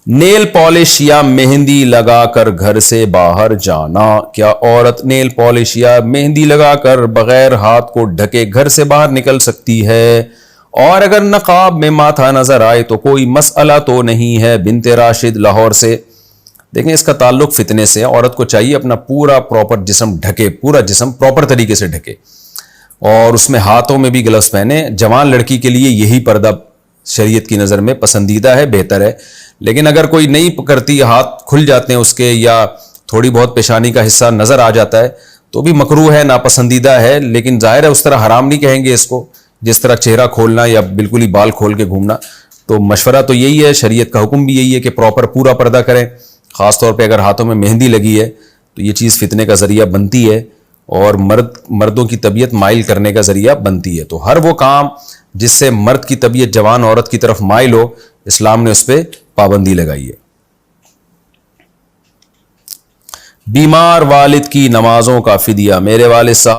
Nail polish یا مہندی لگا کر گھر سے باہر جانا. کیا عورت نیل پالش یا مہندی لگا کر بغیر ہاتھ کو ڈھکے گھر سے باہر نکل سکتی ہے؟ اور اگر نقاب میں ماتھا نظر آئے تو کوئی مسئلہ تو نہیں ہے؟ بنت راشد لاہور سے. دیکھیں اس کا تعلق فتنے سے. عورت کو چاہیے اپنا پورا پراپر جسم ڈھکے, پورا جسم پراپر طریقے سے ڈھکے, اور اس میں ہاتھوں میں بھی گلوز پہنے. جوان لڑکی کے لیے یہی پردہ شریعت کی نظر میں پسندیدہ ہے, بہتر ہے. لیکن اگر کوئی نہیں کرتی, ہاتھ کھل جاتے ہیں اس کے, یا تھوڑی بہت پیشانی کا حصہ نظر آ جاتا ہے, تو بھی مکروہ ہے, ناپسندیدہ ہے. لیکن ظاہر ہے اس طرح حرام نہیں کہیں گے اس کو, جس طرح چہرہ کھولنا یا بالکل ہی بال کھول کے گھومنا. تو مشورہ تو یہی ہے, شریعت کا حکم بھی یہی ہے کہ پراپر پورا پردہ کریں. خاص طور پہ اگر ہاتھوں میں مہندی لگی ہے تو یہ چیز فتنے کا ذریعہ بنتی ہے, اور مردوں کی طبیعت مائل کرنے کا ذریعہ بنتی ہے. تو ہر وہ کام جس سے مرد کی طبیعت جوان عورت کی طرف مائل ہو, اسلام نے اس پہ پابندی لگائی ہے. بیمار والد کی نمازوں کا فدیہ. میرے والد صاحب